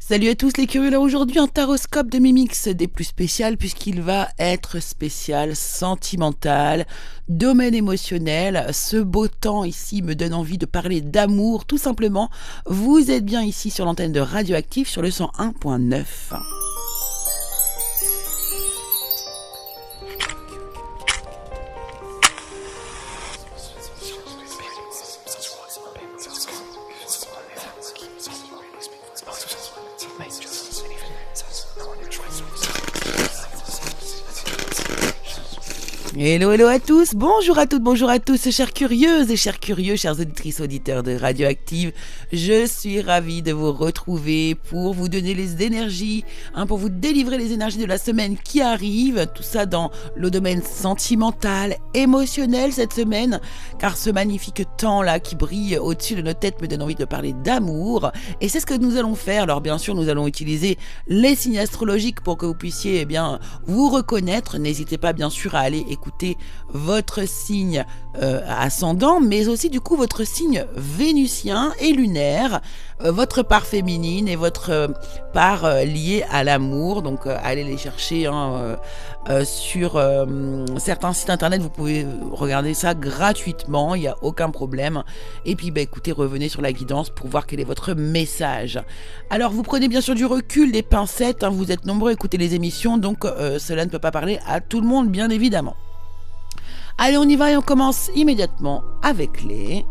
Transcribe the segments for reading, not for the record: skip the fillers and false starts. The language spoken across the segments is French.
Salut à tous les curieux, là aujourd'hui un taroscope de Mimix des plus spéciales puisqu'il va être spécial, sentimental, domaine émotionnel. Ce beau temps ici me donne envie de parler d'amour tout simplement. Vous êtes bien ici sur l'antenne de Radioactive sur le 101.9. Hello, hello à tous, bonjour à toutes, bonjour à tous, chères curieuses et chers curieux, chères auditrices, auditeurs de Radioactive. Je suis ravie de vous retrouver pour vous donner les énergies, pour vous délivrer les énergies de la semaine qui arrive, tout ça dans le domaine sentimental, émotionnel cette semaine, car ce magnifique temps-là qui brille au-dessus de nos têtes me donne envie de parler d'amour, et c'est ce que nous allons faire. Alors bien sûr, nous allons utiliser les signes astrologiques pour que vous puissiez vous reconnaître. N'hésitez pas bien sûr à aller écouter votre signe ascendant, mais aussi du coup votre signe vénusien et lunaire, votre part féminine et votre part liée à l'amour. Donc allez les chercher sur certains sites internet, vous pouvez regarder ça gratuitement, il n'y a aucun problème. Et puis écoutez, revenez sur la guidance pour voir quel est votre message. Alors vous prenez bien sûr du recul, des pincettes, vous êtes nombreux à écouter les émissions, donc cela ne peut pas parler à tout le monde bien évidemment. Allez, on y va et on commence immédiatement avec les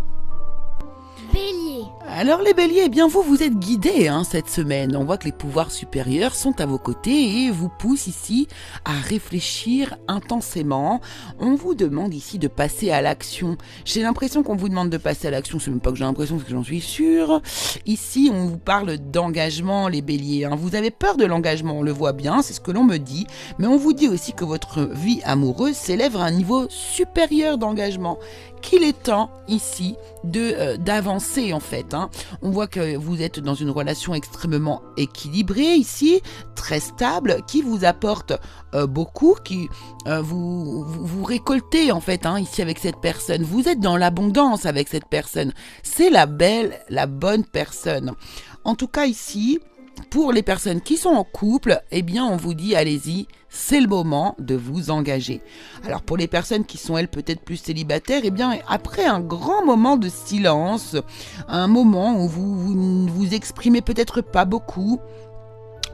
Bélier. Alors les béliers, eh bien vous êtes guidés cette semaine. On voit que les pouvoirs supérieurs sont à vos côtés et vous poussent ici à réfléchir intensément. On vous demande ici de passer à l'action. J'ai l'impression qu'on vous demande de passer à l'action, c'est même pas que j'ai l'impression, c'est que j'en suis sûre. Ici, on vous parle d'engagement, les béliers. Vous avez peur de l'engagement, on le voit bien, c'est ce que l'on me dit. Mais on vous dit aussi que votre vie amoureuse s'élève à un niveau supérieur d'engagement. Qu'il est temps ici d'avancer en fait. On voit que vous êtes dans une relation extrêmement équilibrée ici, très stable, qui vous apporte beaucoup, qui vous récoltez en fait ici avec cette personne. Vous êtes dans l'abondance avec cette personne. C'est la bonne personne. En tout cas ici, pour les personnes qui sont en couple, eh bien on vous dit allez-y, c'est le moment de vous engager. Alors pour les personnes qui sont elles peut-être plus célibataires, eh bien après un grand moment de silence, un moment où vous ne vous exprimez peut-être pas beaucoup,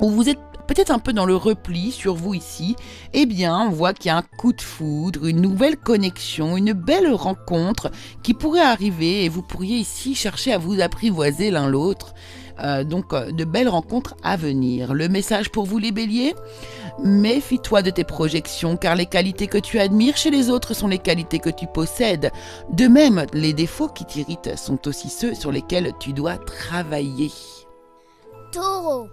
où vous êtes peut-être un peu dans le repli sur vous ici, eh bien on voit qu'il y a un coup de foudre, une nouvelle connexion, une belle rencontre qui pourrait arriver et vous pourriez ici chercher à vous apprivoiser l'un l'autre. Donc de belles rencontres à venir. Le message pour vous les béliers: méfie-toi de tes projections, car les qualités que tu admires chez les autres sont les qualités que tu possèdes. De même, les défauts qui t'irritent sont aussi ceux sur lesquels tu dois travailler. Taureau.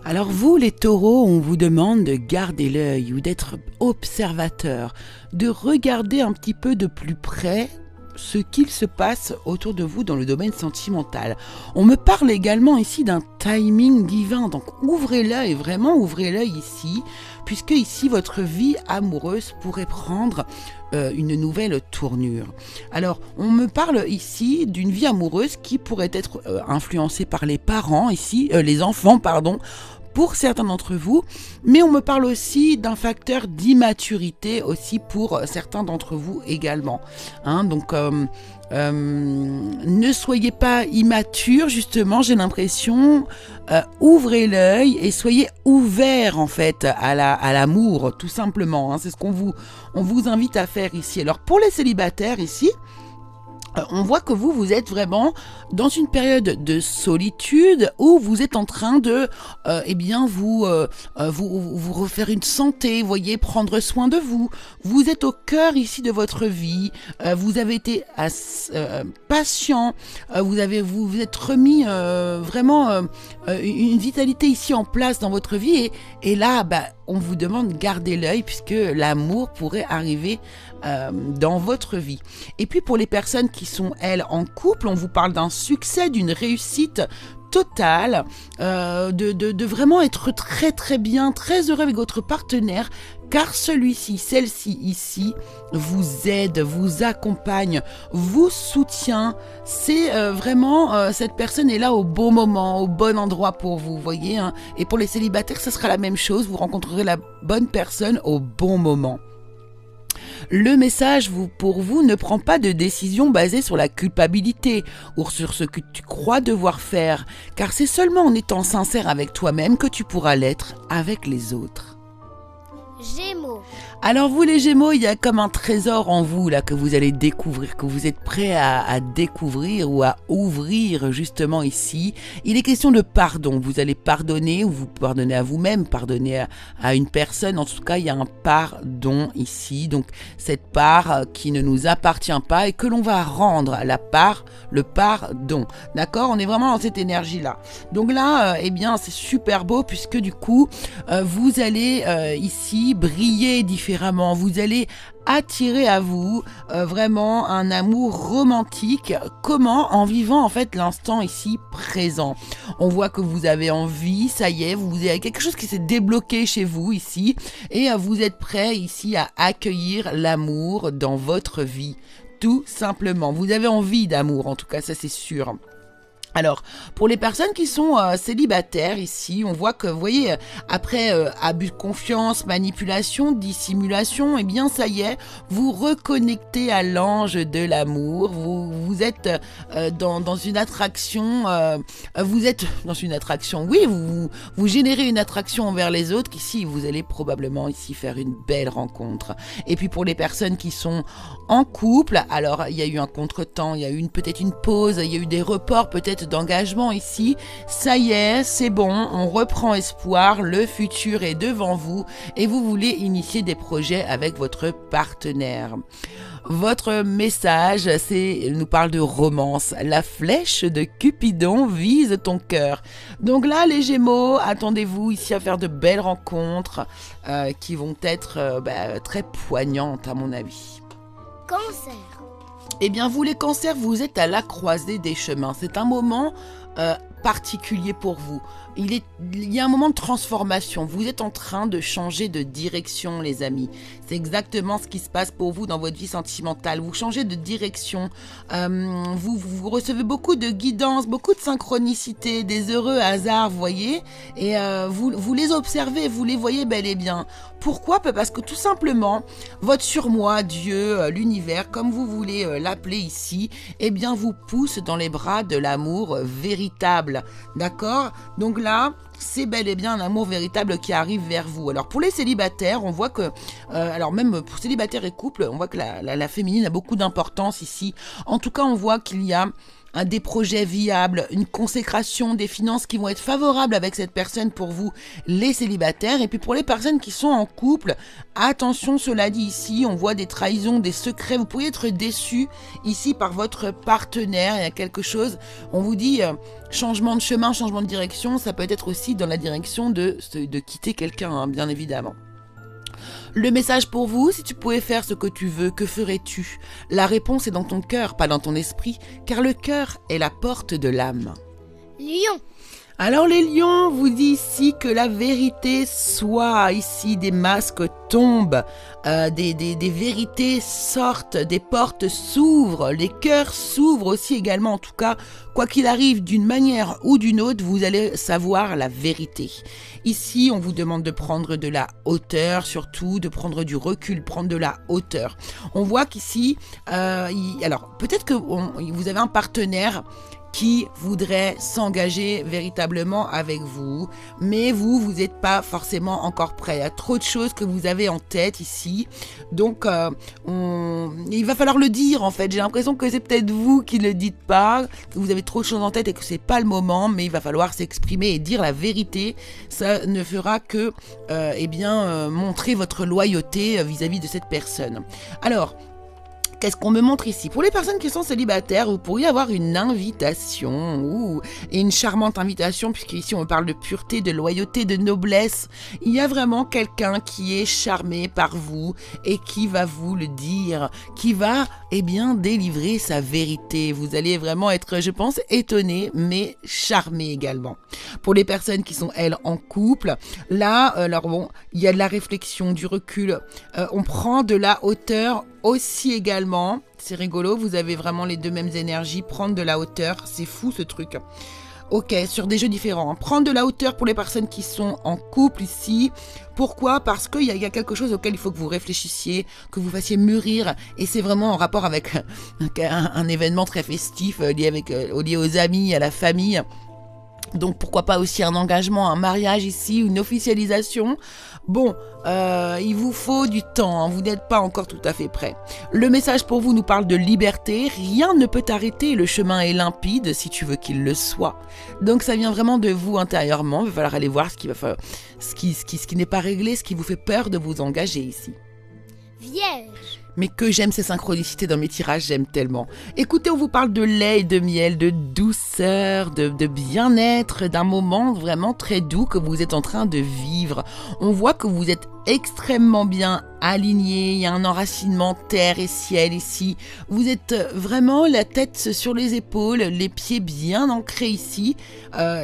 Alors vous, les taureaux, on vous demande de garder l'œil ou d'être observateur, de regarder un petit peu de plus près ce qu'il se passe autour de vous dans le domaine sentimental. On me parle également ici d'un timing divin, donc ouvrez l'œil, vraiment ouvrez l'œil ici, puisque ici votre vie amoureuse pourrait prendre une nouvelle tournure. Alors, on me parle ici d'une vie amoureuse qui pourrait être influencée par les parents ici, les enfants, pardon, pour certains d'entre vous, mais on me parle aussi d'un facteur d'immaturité aussi pour certains d'entre vous également. Donc, ne soyez pas immature, justement, j'ai l'impression. Ouvrez l'œil et soyez ouverts en fait à l'amour, tout simplement. C'est ce on vous invite à faire ici. Alors, pour les célibataires ici, on voit que vous êtes vraiment dans une période de solitude où vous êtes en train de vous refaire une santé, vous voyez, prendre soin de vous. Vous êtes au cœur ici de votre vie, vous avez été patient, vous êtes remis vraiment une vitalité ici en place dans votre vie et là on vous demande de garder l'œil puisque l'amour pourrait arriver dans votre vie. Et puis pour les personnes qui sont elles en couple, on vous parle d'un succès, d'une réussite totale de vraiment être très très bien, très heureux avec votre partenaire, car celui-ci, celle-ci ici, vous aide, vous accompagne, vous soutient. C'est vraiment, cette personne est là au bon moment, au bon endroit pour vous, voyez, hein. Et pour les célibataires, ça sera la même chose, vous rencontrerez la bonne personne au bon moment. Le message pour vous ne prend pas de décision basée sur la culpabilité ou sur ce que tu crois devoir faire, car c'est seulement en étant sincère avec toi-même que tu pourras l'être avec les autres. Gémeaux. Alors vous les Gémeaux, il y a comme un trésor en vous là que vous allez découvrir, que vous êtes prêts à découvrir ou à ouvrir justement ici. Il est question de pardon, vous allez pardonner ou vous pardonnez à vous-même, pardonner à une personne. En tout cas, il y a un pardon ici, donc cette part qui ne nous appartient pas et que l'on va rendre à la part, le pardon. D'accord, on est vraiment dans cette énergie-là. Donc là, eh bien c'est super beau puisque du coup, vous allez ici briller différemment, vous allez attirer à vous vraiment un amour romantique. Comment? En vivant en fait l'instant ici présent. On voit que vous avez envie, ça y est, vous avez quelque chose qui s'est débloqué chez vous ici et vous êtes prêt ici à accueillir l'amour dans votre vie. Tout simplement, vous avez envie d'amour, en tout cas ça c'est sûr. Alors, pour les personnes qui sont célibataires ici, on voit que, vous voyez, après abus de confiance, manipulation, dissimulation, eh bien ça y est, vous reconnectez à l'ange de l'amour, vous êtes dans une attraction, oui, vous générez une attraction envers les autres, ici vous allez probablement ici faire une belle rencontre. Et puis pour les personnes qui sont en couple, alors il y a eu un contretemps, il y a eu peut-être une pause, il y a eu des reports peut-être d'engagement ici, ça y est, c'est bon, on reprend espoir, le futur est devant vous et vous voulez initier des projets avec votre partenaire. Votre message, nous parle de romance. La flèche de Cupidon vise ton cœur. Donc là, les Gémeaux, attendez-vous ici à faire de belles rencontres qui vont être très poignantes à mon avis. Cancer. Eh bien, vous les cancers, vous êtes à la croisée des chemins. C'est un moment particulier pour vous. Il y a un moment de transformation. Vous êtes en train de changer de direction, les amis. C'est exactement ce qui se passe pour vous dans votre vie sentimentale. Vous changez de direction. Vous recevez beaucoup de guidance, beaucoup de synchronicité, des heureux hasards, vous voyez. Et vous les observez, vous les voyez bel et bien. Pourquoi? Parce que tout simplement, votre surmoi, Dieu, l'univers, comme vous voulez l'appeler ici, eh bien, vous pousse dans les bras de l'amour véritable. D'accord? Donc là, c'est bel et bien un amour véritable qui arrive vers vous. Alors pour les célibataires, on voit que, alors même pour célibataires et couples, on voit que la féminine a beaucoup d'importance ici. En tout cas, on voit qu'il y a des projets viables, une consécration, des finances qui vont être favorables avec cette personne pour vous, les célibataires. Et puis pour les personnes qui sont en couple, attention, cela dit ici, on voit des trahisons, des secrets. Vous pourriez être déçu ici par votre partenaire. Il y a quelque chose, on vous dit changement de chemin, changement de direction. Ça peut être aussi dans la direction de quitter quelqu'un, hein, bien évidemment. Le message pour vous, si tu pouvais faire ce que tu veux, que ferais-tu? La réponse est dans ton cœur, pas dans ton esprit, car le cœur est la porte de l'âme. Lion. Alors les lions, vous dit ici que la vérité soit, ici des masques tombent, des vérités sortent, des portes s'ouvrent, les cœurs s'ouvrent aussi également, en tout cas, quoi qu'il arrive d'une manière ou d'une autre, vous allez savoir la vérité. Ici, on vous demande de prendre de la hauteur, surtout de prendre du recul, prendre de la hauteur. On voit qu'ici, alors peut-être que vous avez un partenaire qui voudrait s'engager véritablement avec vous, mais vous n'êtes pas forcément encore prêt. Il y a trop de choses que vous avez en tête ici, donc il va falloir le dire en fait. J'ai l'impression que c'est peut-être vous qui ne le dites pas, que vous avez trop de choses en tête et que c'est pas le moment, mais il va falloir s'exprimer et dire la vérité. Ça ne fera que montrer votre loyauté vis-à-vis de cette personne. Alors, Qu'est-ce qu'on me montre ici? Pour les personnes qui sont célibataires, vous pourriez avoir une invitation, et une charmante invitation, puisqu'ici on parle de pureté, de loyauté, de noblesse. Il y a vraiment quelqu'un qui est charmé par vous et qui va vous le dire, qui va, délivrer sa vérité. Vous allez vraiment être, je pense, étonné, mais charmé également. Pour les personnes qui sont, elles, en couple, là, il y a de la réflexion, du recul. On prend de la hauteur aussi également. C'est rigolo, vous avez vraiment les deux mêmes énergies. Prendre de la hauteur, c'est fou ce truc. Ok, sur des jeux différents. Prendre de la hauteur pour les personnes qui sont en couple ici. Pourquoi? Parce qu'il y a quelque chose auquel il faut que vous réfléchissiez, que vous fassiez mûrir. Et c'est vraiment en rapport avec un événement très festif lié aux amis, à la famille. Donc pourquoi pas aussi un engagement, un mariage ici, une officialisation. Bon, il vous faut du temps, hein, vous n'êtes pas encore tout à fait prêt. Le message pour vous nous parle de liberté, rien ne peut t'arrêter, le chemin est limpide si tu veux qu'il le soit. Donc ça vient vraiment de vous intérieurement, il va falloir aller voir ce qui n'est pas réglé, ce qui vous fait peur de vous engager ici. Vierge. Mais que j'aime ces synchronicités dans mes tirages, j'aime tellement. Écoutez, on vous parle de lait et de miel, de douceur, de bien-être, d'un moment vraiment très doux que vous êtes en train de vivre. On voit que vous êtes extrêmement bien aligné, il y a un enracinement terre et ciel ici. Vous êtes vraiment la tête sur les épaules, les pieds bien ancrés ici.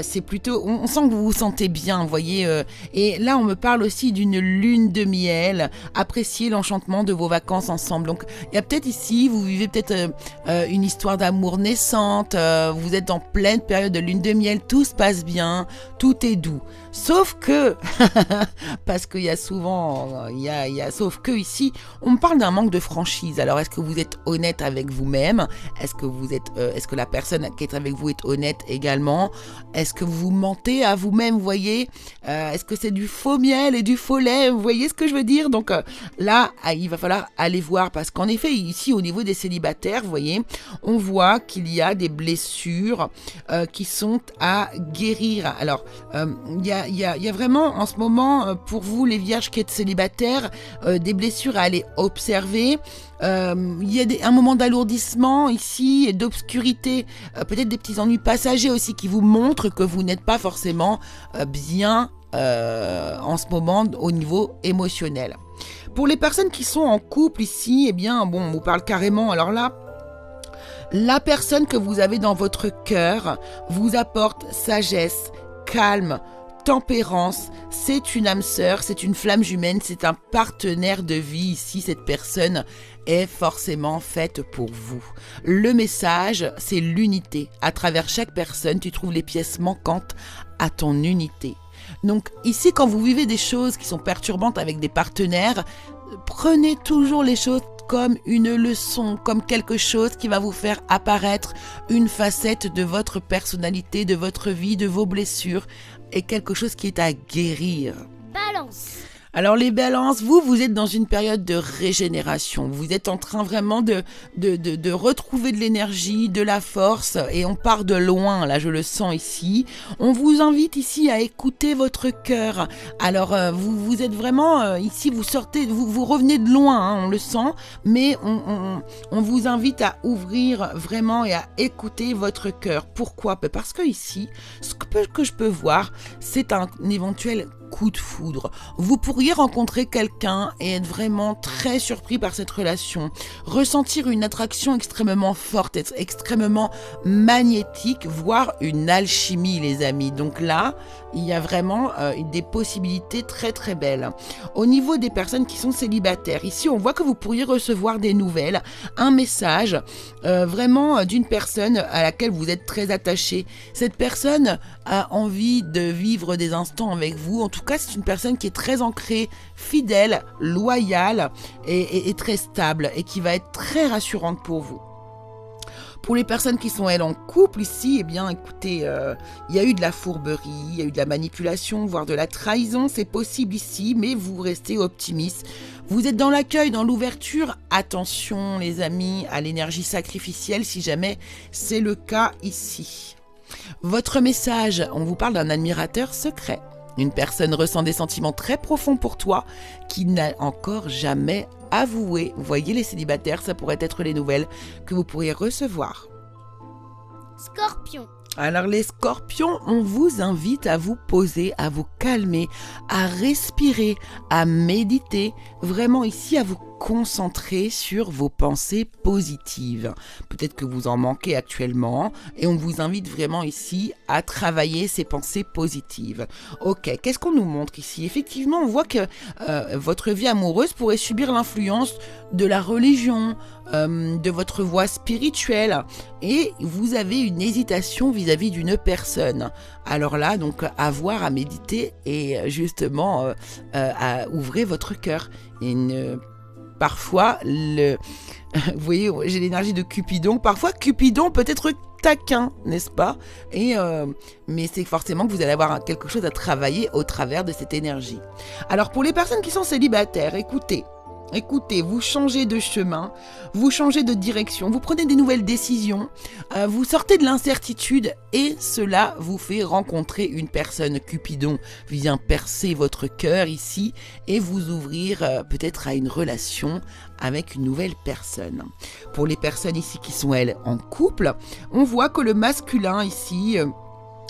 C'est plutôt, on sent que vous vous sentez bien, vous voyez. Et là, on me parle aussi d'une lune de miel. Appréciez l'enchantement de vos vacances ensemble. Donc, il y a peut-être ici, vous vivez peut-être une histoire d'amour naissante. Vous êtes en pleine période de lune de miel, tout se passe bien, tout est doux. Sauf que, parce qu'il y a souvent, sauf que ici, on me parle d'un manque de franchise. Alors, est-ce que vous êtes honnête avec vous-même? Est-ce que la personne qui est avec vous est honnête également? Est-ce que vous mentez à vous-même, vous voyez? Est-ce que c'est du faux miel et du faux lait? Vous voyez ce que je veux dire? Donc là, il va falloir aller voir, parce qu'en effet, ici, au niveau des célibataires, vous voyez, on voit qu'il y a des blessures qui sont à guérir. Alors, il y a vraiment en ce moment, pour vous les vierges qui êtes célibataires, des blessures à aller observer. Il y a un moment d'alourdissement ici et d'obscurité, peut-être des petits ennuis passagers aussi qui vous montrent que vous n'êtes pas forcément bien en ce moment au niveau émotionnel. Pour les personnes qui sont en couple ici, on vous parle carrément, alors là, la personne que vous avez dans votre cœur vous apporte sagesse, calme, tempérance, c'est une âme sœur, c'est une flamme jumelle, c'est un partenaire de vie ici, cette personne est forcément faite pour vous. Le message, c'est l'unité. À travers chaque personne, tu trouves les pièces manquantes à ton unité. Donc ici, quand vous vivez des choses qui sont perturbantes avec des partenaires, prenez toujours les choses comme une leçon, comme quelque chose qui va vous faire apparaître une facette de votre personnalité, de votre vie, de vos blessures, et quelque chose qui est à guérir. Balance. Alors les balances, vous êtes dans une période de régénération. Vous êtes en train vraiment de retrouver de l'énergie, de la force, et on part de loin, là je le sens ici. On vous invite ici à écouter votre cœur. Alors vous êtes vraiment ici, vous revenez de loin, hein, on le sent, mais on vous invite à ouvrir vraiment et à écouter votre cœur. Pourquoi? Parce que ici, ce que je peux voir, c'est un éventuel coup de foudre. Vous pourriez rencontrer quelqu'un et être vraiment très surpris par cette relation, ressentir une attraction extrêmement forte, être extrêmement magnétique, voire une alchimie, les amis. Donc là, il y a vraiment des possibilités très très belles. Au niveau des personnes qui sont célibataires, ici on voit que vous pourriez recevoir des nouvelles, un message vraiment d'une personne à laquelle vous êtes très attaché. Cette personne a envie de vivre des instants avec vous. En tout cas, c'est une personne qui est très ancrée, fidèle, loyale et très stable, et qui va être très rassurante pour vous. Pour les personnes qui sont, elles, en couple ici, écoutez, il y a eu de la fourberie, il y a eu de la manipulation, voire de la trahison, c'est possible ici, mais vous restez optimiste. Vous êtes dans l'accueil, dans l'ouverture. Attention, les amis, à l'énergie sacrificielle, si jamais c'est le cas ici. Votre message, on vous parle d'un admirateur secret. Une personne ressent des sentiments très profonds pour toi qui n'a encore jamais avoué. Vous voyez les célibataires, ça pourrait être les nouvelles que vous pourriez recevoir. Scorpion. Alors les scorpions, on vous invite à vous poser, à vous calmer, à respirer, à méditer, vraiment ici à vous concentrer sur vos pensées positives. Peut-être que vous en manquez actuellement et on vous invite vraiment ici à travailler ces pensées positives. Ok, qu'est-ce qu'on nous montre ici? Effectivement, on voit que votre vie amoureuse pourrait subir l'influence de la religion, de votre voie spirituelle et vous avez une hésitation vis-à-vis d'une personne. Alors là, donc, à voir, à méditer et justement à ouvrir votre cœur. Parfois, vous voyez, j'ai l'énergie de Cupidon. Parfois, Cupidon peut être taquin, n'est-ce pas? Mais c'est forcément que vous allez avoir quelque chose à travailler au travers de cette énergie. Alors, pour les personnes qui sont célibataires, écoutez, vous changez de chemin, vous changez de direction, vous prenez des nouvelles décisions, vous sortez de l'incertitude et cela vous fait rencontrer une personne. Cupidon vient percer votre cœur ici et vous ouvrir peut-être à une relation avec une nouvelle personne. Pour les personnes ici qui sont elles en couple, on voit que le masculin ici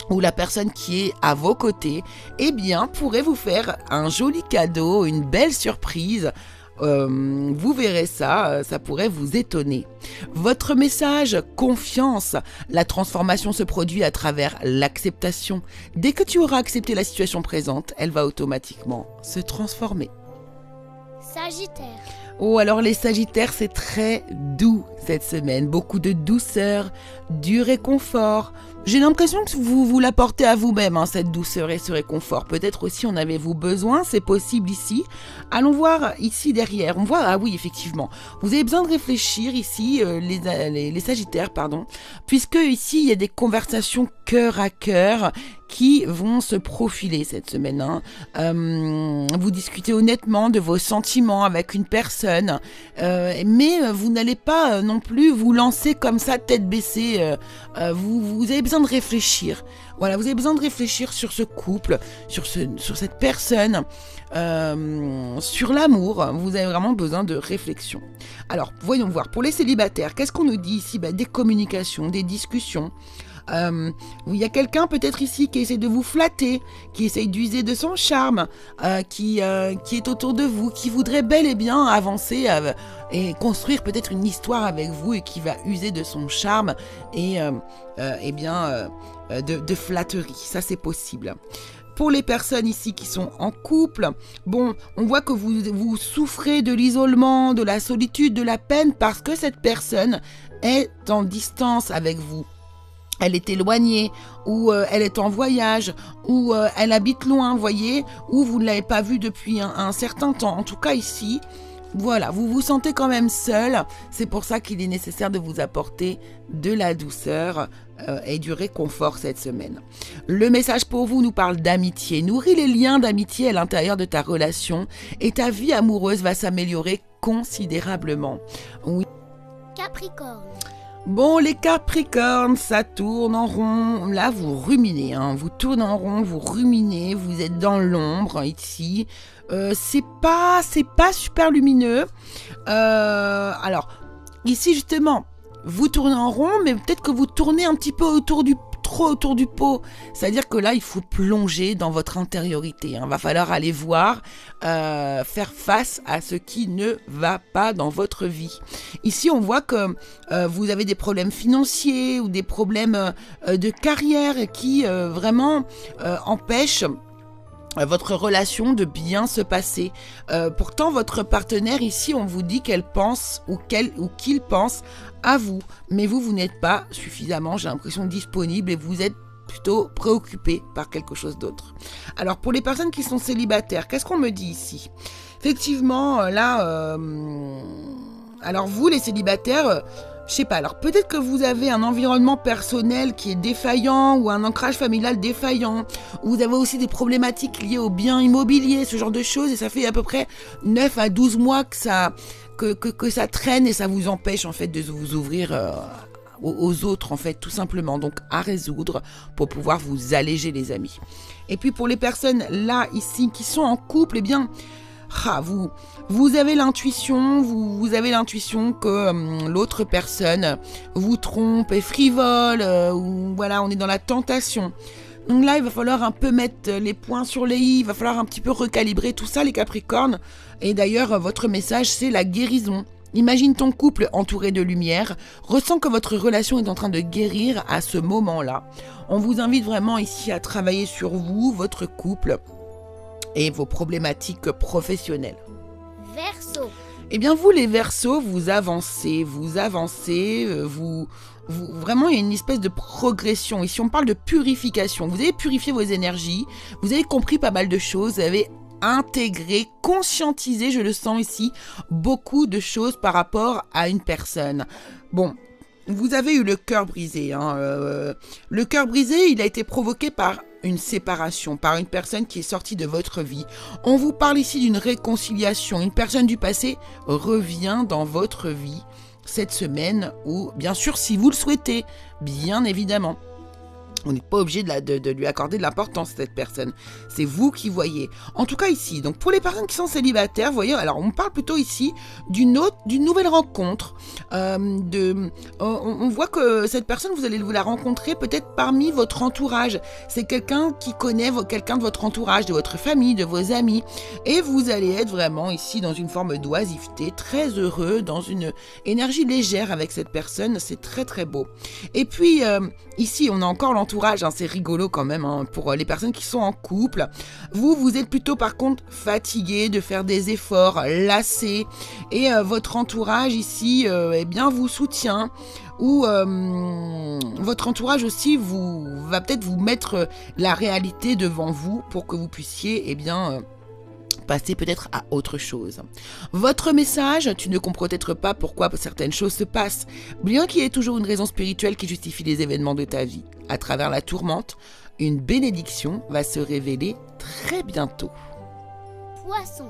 ou la personne qui est à vos côtés, eh bien, pourrait vous faire un joli cadeau, une belle surprise. Vous verrez ça pourrait vous étonner. Votre message, confiance, la transformation se produit à travers l'acceptation. Dès que tu auras accepté la situation présente, elle va automatiquement se transformer. Sagittaire. Oh, alors les Sagittaires, c'est très doux cette semaine. Beaucoup de douceur, du réconfort. J'ai l'impression que vous l'apportez à vous-même, cette douceur et ce réconfort. Peut-être aussi en avez-vous besoin, c'est possible ici. Allons voir ici derrière. On voit, ah oui, effectivement. Vous avez besoin de réfléchir ici, les Sagittaires, pardon. Puisque ici, il y a des conversations cœur à cœur qui vont se profiler cette semaine. Vous discutez honnêtement de vos sentiments avec une personne, mais vous n'allez pas non plus vous lancer comme ça tête baissée. Vous avez besoin de réfléchir. Voilà, vous avez besoin de réfléchir sur ce couple, sur cette personne, sur l'amour. Vous avez vraiment besoin de réflexion. Alors, voyons voir. Pour les célibataires, qu'est-ce qu'on nous dit ici? Des communications, des discussions. Il y a quelqu'un peut-être ici qui essaie de vous flatter, qui essaie d'user de son charme, qui est autour de vous, qui voudrait bel et bien avancer et construire peut-être une histoire avec vous et qui va user de son charme et de flatterie. Ça, c'est possible. Pour les personnes ici qui sont en couple, bon, on voit que vous souffrez de l'isolement, de la solitude, de la peine parce que cette personne est en distance avec vous. Elle est éloignée, ou elle est en voyage, ou elle habite loin, voyez, ou vous ne l'avez pas vue depuis un certain temps. En tout cas ici, voilà, vous vous sentez quand même seul. C'est pour ça qu'il est nécessaire de vous apporter de la douceur et du réconfort cette semaine. Le message pour vous nous parle d'amitié. Nourris les liens d'amitié à l'intérieur de ta relation et ta vie amoureuse va s'améliorer considérablement. Oui. Capricorne. Bon, les Capricornes, ça tourne en rond. Là, vous ruminez, vous tournez en rond, vous ruminez, vous êtes dans l'ombre ici. C'est pas super lumineux. Alors, ici justement, vous tournez en rond, mais peut-être que vous tournez un petit peu trop autour du pot. C'est-à-dire que là, il faut plonger dans votre intériorité. Va falloir aller voir, faire face à ce qui ne va pas dans votre vie. Ici, on voit que vous avez des problèmes financiers ou des problèmes de carrière qui vraiment empêchent votre relation de bien se passer. Pourtant, votre partenaire ici, on vous dit qu'elle pense ou qu'il pense à vous. Mais vous n'êtes pas suffisamment, j'ai l'impression, disponible et vous êtes plutôt préoccupé par quelque chose d'autre. Alors, pour les personnes qui sont célibataires, qu'est-ce qu'on me dit ici? Effectivement, là, alors vous, les célibataires, je sais pas, alors peut-être que vous avez un environnement personnel qui est défaillant ou un ancrage familial défaillant. Vous avez aussi des problématiques liées aux biens immobiliers, ce genre de choses, et ça fait à peu près 9 à 12 mois que ça traîne et ça vous empêche en fait de vous ouvrir aux autres en fait, tout simplement, donc à résoudre pour pouvoir vous alléger les amis. Et puis pour les personnes là, ici, qui sont en couple, eh bien, vous avez l'intuition, vous avez l'intuition que l'autre personne vous trompe, est frivole, ou voilà, on est dans la tentation. Donc là, il va falloir un peu mettre les points sur les i, il va falloir un petit peu recalibrer tout ça, les Capricornes. Et d'ailleurs, votre message, c'est la guérison. Imagine ton couple entouré de lumière, ressens que votre relation est en train de guérir à ce moment-là. On vous invite vraiment ici à travailler sur vous, votre couple et vos problématiques professionnelles. Verseau. Eh bien, vous les Verseaux, vous avancez, vraiment, il y a une espèce de progression. Ici, on parle de purification. Vous avez purifié vos énergies, vous avez compris pas mal de choses, vous avez intégré, conscientisé, je le sens ici, beaucoup de choses par rapport à une personne. Bon, vous avez eu le cœur brisé. Le cœur brisé, il a été provoqué par une séparation, par une personne qui est sortie de votre vie. On vous parle ici d'une réconciliation. Une personne du passé revient dans votre vie cette semaine, ou bien sûr si vous le souhaitez, bien évidemment. On n'est pas obligé de lui accorder de l'importance à cette personne. C'est vous qui voyez. En tout cas ici, donc pour les personnes qui sont célibataires, vous voyez, alors on parle plutôt ici d'une nouvelle rencontre. On voit que cette personne, vous allez la rencontrer peut-être parmi votre entourage. C'est quelqu'un qui connaît quelqu'un de votre entourage, de votre famille, de vos amis. Et vous allez être vraiment ici dans une forme d'oisiveté, très heureux, dans une énergie légère avec cette personne. C'est très très beau. Et puis ici, on a encore l'entourage. C'est rigolo quand même pour les personnes qui sont en couple. Vous êtes plutôt par contre fatigué de faire des efforts, lassé, et votre entourage ici eh bien vous soutient, ou votre entourage aussi va peut-être vous mettre la réalité devant vous pour que vous puissiez passer peut-être à autre chose. Votre message, tu ne comprends peut-être pas pourquoi certaines choses se passent, bien qu'il y ait toujours une raison spirituelle qui justifie les événements de ta vie. À travers la tourmente, une bénédiction va se révéler très bientôt. Poisson.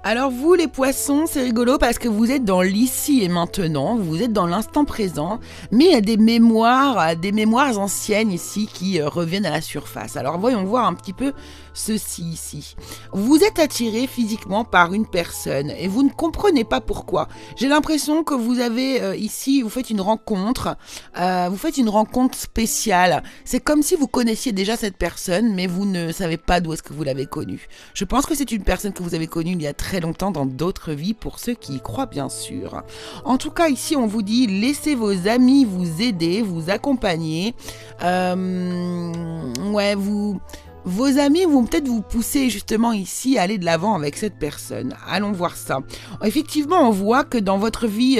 Alors vous les poissons, c'est rigolo parce que vous êtes dans l'ici et maintenant, vous êtes dans l'instant présent, mais il y a des mémoires anciennes ici qui reviennent à la surface. Alors voyons voir un petit peu ceci ici. Vous êtes attiré physiquement par une personne et vous ne comprenez pas pourquoi. J'ai l'impression que vous avez ici, vous faites une rencontre spéciale. C'est comme si vous connaissiez déjà cette personne, mais vous ne savez pas d'où est-ce que vous l'avez connue. Je pense que c'est une personne que vous avez connue il y a très longtemps dans d'autres vies, pour ceux qui y croient bien sûr. En tout cas ici on vous dit, laissez vos amis vous aider, vous accompagner. Vos amis vont peut-être vous pousser justement ici à aller de l'avant avec cette personne. Allons voir ça. Effectivement, on voit que dans votre vie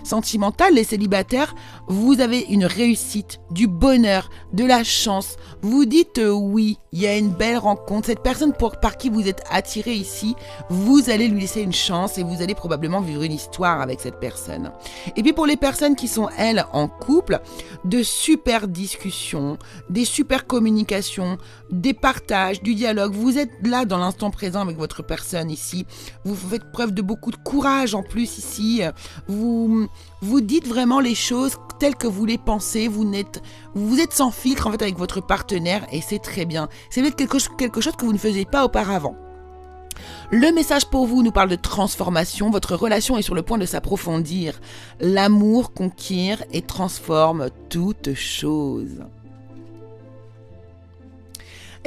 sentimentale, les célibataires, vous avez une réussite, du bonheur, de la chance. Vous dites oui, il y a une belle rencontre. Cette personne par qui vous êtes attiré ici, vous allez lui laisser une chance et vous allez probablement vivre une histoire avec cette personne. Et puis pour les personnes qui sont, elles, en couple, de super discussions, des super communications, des partage, du dialogue. Vous êtes là dans l'instant présent avec votre personne ici. Vous faites preuve de beaucoup de courage en plus ici. Vous dites vraiment les choses telles que vous les pensez. Vous êtes sans filtre en fait avec votre partenaire et c'est très bien. C'est peut-être quelque chose que vous ne faisiez pas auparavant. Le message pour vous nous parle de transformation. Votre relation est sur le point de s'approfondir. L'amour conquiert et transforme toute chose.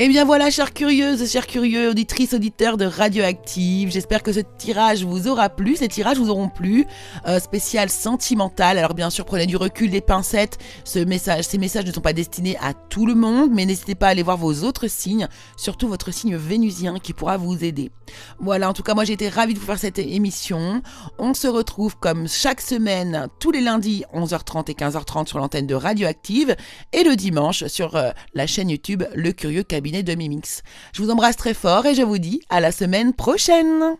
Eh bien voilà, chères curieuses, chers curieux, auditrices, auditeurs de Radioactive, j'espère que ce tirage vous aura plu, ces tirages vous auront plu, spécial sentimental. Alors bien sûr, prenez du recul, des pincettes, ces messages ne sont pas destinés à tout le monde, mais n'hésitez pas à aller voir vos autres signes, surtout votre signe vénusien qui pourra vous aider. Voilà, en tout cas, moi j'ai été ravie de vous faire cette émission. On se retrouve comme chaque semaine, tous les lundis, 11h30 et 15h30 sur l'antenne de Radioactive, et le dimanche sur la chaîne YouTube Le Curieux Cabinet de Mimix. Je vous embrasse très fort et je vous dis à la semaine prochaine.